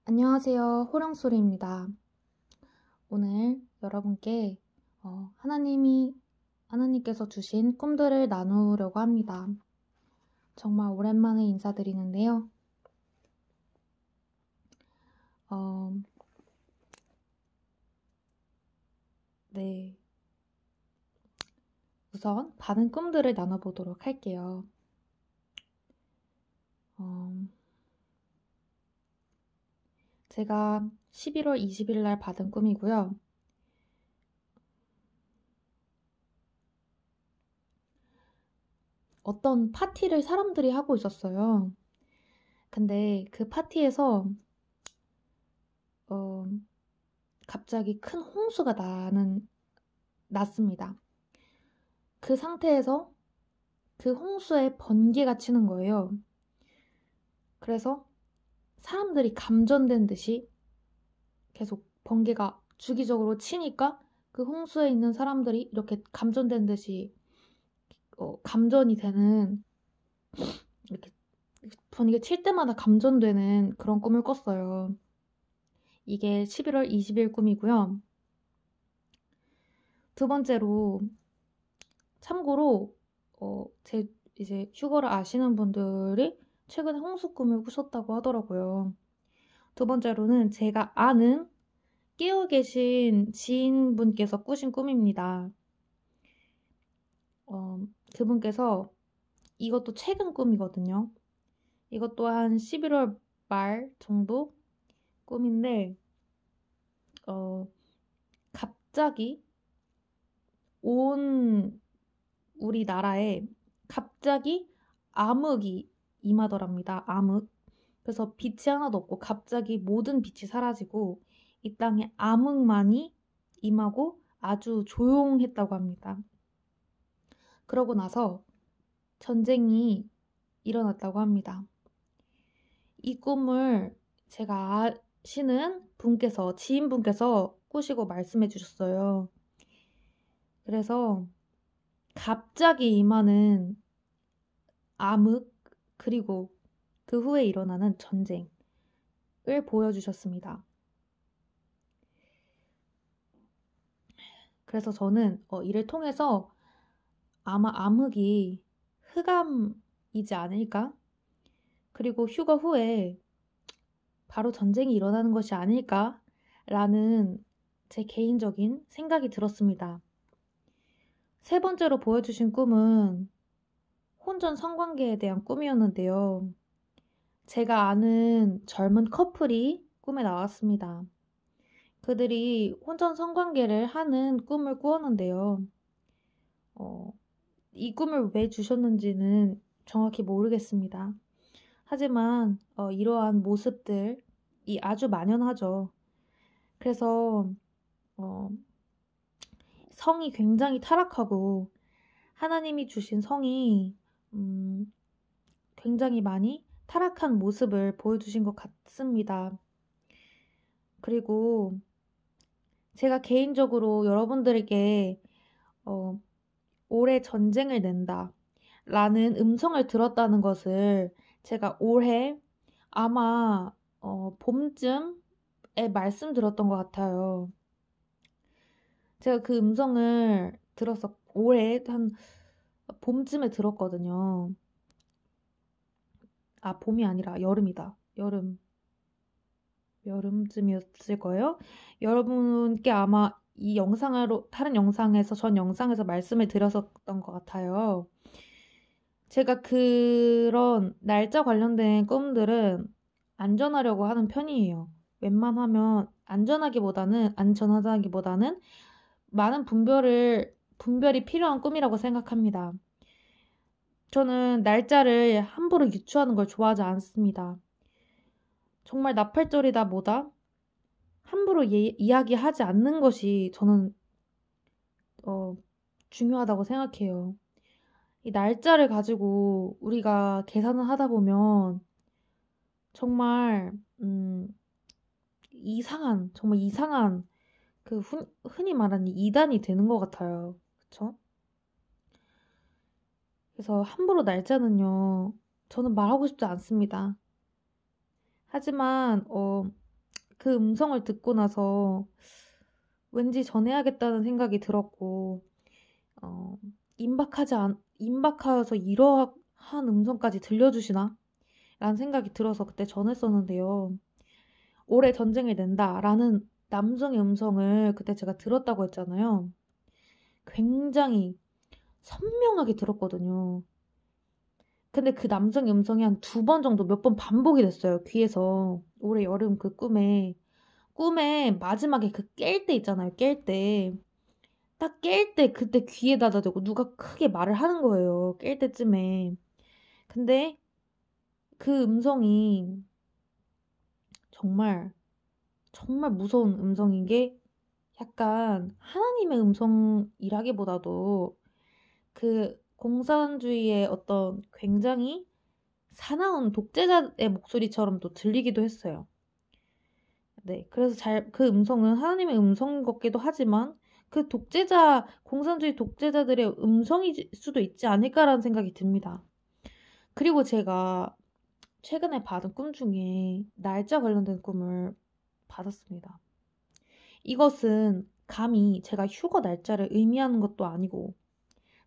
안녕하세요. 호령소리입니다. 오늘 여러분께 하나님께서 주신 꿈들을 나누려고 합니다. 정말 오랜만에 인사드리는데요. 네. 우선 받은 꿈들을 나눠보도록 할게요. 제가 11월 20일 날 받은 꿈이고요. 어떤 파티를 사람들이 하고 있었어요. 근데 그 파티에서 갑자기 큰 홍수가 났습니다. 그 상태에서 그 홍수에 번개가 치는 거예요. 그래서 사람들이 감전된 듯이 계속 번개가 주기적으로 치니까 그 홍수에 있는 사람들이 이렇게 감전된 듯이 감전이 되는, 이렇게 번개 칠 때마다 감전되는 그런 꿈을 꿨어요. 이게 11월 20일 꿈이고요. 두 번째로, 참고로 제 이제 휴거를 아시는 분들이 최근에 홍수 꿈을 꾸셨다고 하더라고요. 두 번째로는 제가 아는 깨어 계신 지인분께서 꾸신 꿈입니다. 그분께서, 이것도 최근 꿈이거든요. 이것도 한 11월 말 정도 꿈인데, 갑자기 온 우리나라에 갑자기 암흑이 임하더랍니다. 암흑. 그래서 빛이 하나도 없고 갑자기 모든 빛이 사라지고 이 땅에 암흑만이 임하고 아주 조용했다고 합니다. 그러고 나서 전쟁이 일어났다고 합니다. 이 꿈을 제가 아시는 분께서, 지인분께서 꾸시고 말씀해 주셨어요. 그래서 갑자기 임하는 암흑, 그리고 그 후에 일어나는 전쟁을 보여주셨습니다. 그래서 저는 이를 통해서 아마 암흑이 흑암이지 않을까? 그리고 휴가 후에 바로 전쟁이 일어나는 것이 아닐까? 라는 제 개인적인 생각이 들었습니다. 세 번째로 보여주신 꿈은 혼전 성관계에 대한 꿈이었는데요. 제가 아는 젊은 커플이 꿈에 나왔습니다. 그들이 혼전 성관계를 하는 꿈을 꾸었는데요. 이 꿈을 왜 주셨는지는 정확히 모르겠습니다. 하지만 이러한 모습들이 아주 만연하죠. 그래서 성이 굉장히 타락하고 하나님이 주신 성이 굉장히 많이 타락한 모습을 보여주신 것 같습니다. 그리고 제가 개인적으로 여러분들에게 올해 전쟁을 낸다 라는 음성을 들었다는 것을 제가 올해 아마 봄쯤에 말씀드렸던 것 같아요. 제가 그 음성을 들어서 올해 한 봄쯤에 들었거든요. 아, 봄이 아니라 여름이다. 여름쯤이었을 거예요. 여러분께 아마 이 영상으로, 다른 영상에서, 전 영상에서 말씀을 드렸었던 것 같아요. 제가 그런 날짜 관련된 꿈들은 안전하려고 하는 편이에요. 웬만하면 안전하다기보다는 많은 분별이 필요한 꿈이라고 생각합니다. 저는 날짜를 함부로 유추하는 걸 좋아하지 않습니다. 정말 나팔절이다 뭐다 함부로 이야기하지 않는 것이 저는 중요하다고 생각해요. 이 날짜를 가지고 우리가 계산을 하다 보면 정말 정말 이상한 그 흔히 말하는 이단이 되는 것 같아요. 그쵸? 그래서 함부로 날짜는요, 저는 말하고 싶지 않습니다. 하지만 그 음성을 듣고 나서 왠지 전해야겠다는 생각이 들었고, 어, 임박하여서 이러한 음성까지 들려주시나? 라는 생각이 들어서 그때 전했었는데요. 올해 전쟁을 낸다라는 남성의 음성을 그때 제가 들었다고 했잖아요. 굉장히 선명하게 들었거든요. 근데 그 남성의 음성이 한 2번 정도 몇 번 반복이 됐어요. 귀에서. 올해 여름 그 꿈에 마지막에 그 깰 때 있잖아요. 깰 때. 딱 깰 때 그때 귀에다 대고 누가 크게 말을 하는 거예요. 깰 때쯤에. 근데 그 음성이 정말 정말 무서운 음성인 게 약간 하나님의 음성이라기보다도 그 공산주의의 어떤 굉장히 사나운 독재자의 목소리처럼 또 들리기도 했어요. 네, 그래서 그 음성은 하나님의 음성인 것 같기도 하지만 그 공산주의 독재자들의 음성일 수도 있지 않을까라는 생각이 듭니다. 그리고 제가 최근에 받은 꿈 중에 날짜 관련된 꿈을 받았습니다. 이것은 감히 제가 휴거 날짜를 의미하는 것도 아니고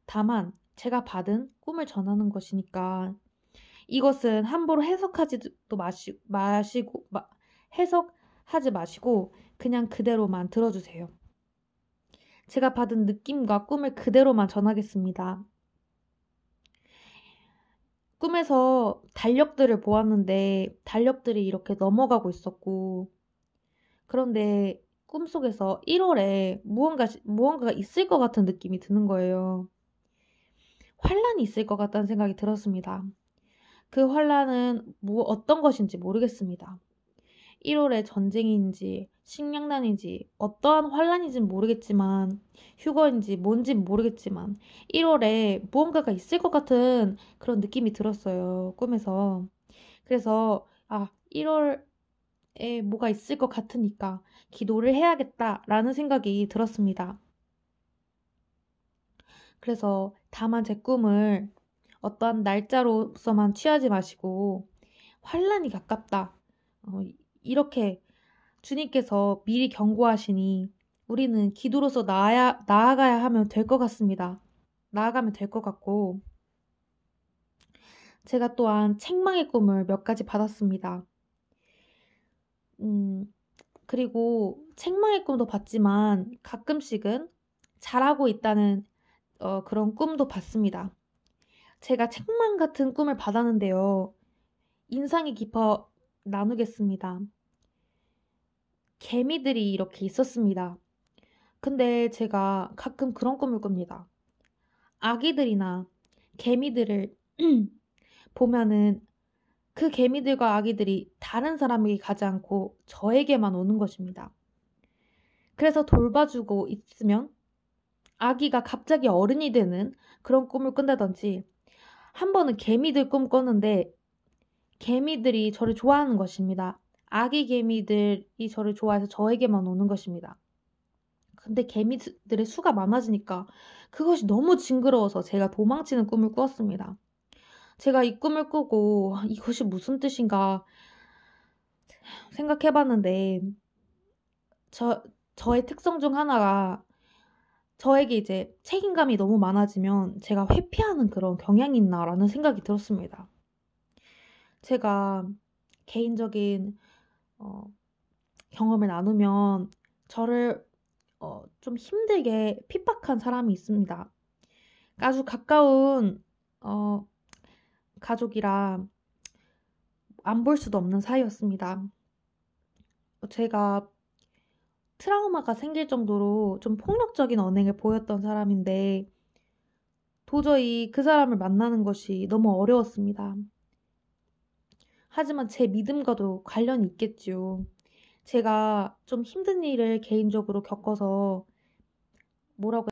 다만 제가 받은 꿈을 전하는 것이니까 이것은 함부로 해석하지 마시고 그냥 그대로만 들어주세요. 제가 받은 느낌과 꿈을 그대로만 전하겠습니다. 꿈에서 달력들을 보았는데 달력들이 이렇게 넘어가고 있었고 그런데 꿈속에서 1월에 무언가가 있을 것 같은 느낌이 드는 거예요. 환란이 있을 것 같다는 생각이 들었습니다. 그 환란은 어떤 것인지 모르겠습니다. 1월에 전쟁인지 식량난인지 어떠한 환란인지는 모르겠지만 휴거인지 뭔진 모르겠지만 1월에 무언가가 있을 것 같은 그런 느낌이 들었어요. 꿈에서. 그래서 1월에 뭐가 있을 것 같으니까 기도를 해야겠다라는 생각이 들었습니다. 그래서 다만 제 꿈을 어떠한 날짜로서만 취하지 마시고 환란이 가깝다. 이렇게 주님께서 미리 경고하시니 우리는 기도로서 나아가야 하면 될 것 같습니다. 나아가면 될 것 같고 제가 또한 책망의 꿈을 몇 가지 받았습니다. 그리고 책망의 꿈도 봤지만 가끔씩은 잘하고 있다는 그런 꿈도 봤습니다. 제가 책망 같은 꿈을 받았는데요. 인상이 깊어 나누겠습니다. 개미들이 이렇게 있었습니다. 근데 제가 가끔 그런 꿈을 꿉니다. 아기들이나 개미들을 보면은 그 개미들과 아기들이 다른 사람에게 가지 않고 저에게만 오는 것입니다. 그래서 돌봐주고 있으면 아기가 갑자기 어른이 되는 그런 꿈을 꾼다든지 한 번은 개미들 꿈 꿨는데 개미들이 저를 좋아하는 것입니다. 아기 개미들이 저를 좋아해서 저에게만 오는 것입니다. 근데 개미들의 수가 많아지니까 그것이 너무 징그러워서 제가 도망치는 꿈을 꾸었습니다. 제가 이 꿈을 꾸고 이것이 무슨 뜻인가 생각해봤는데 저의 특성 중 하나가 저에게 이제 책임감이 너무 많아지면 제가 회피하는 그런 경향이 있나라는 생각이 들었습니다. 제가 개인적인 경험을 나누면 저를 좀 힘들게 핍박한 사람이 있습니다. 아주 가까운 가족이라 안 볼 수도 없는 사이였습니다. 제가 트라우마가 생길 정도로 좀 폭력적인 언행을 보였던 사람인데 도저히 그 사람을 만나는 것이 너무 어려웠습니다. 하지만 제 믿음과도 관련이 있겠지요. 제가 좀 힘든 일을 개인적으로 겪어서 뭐라고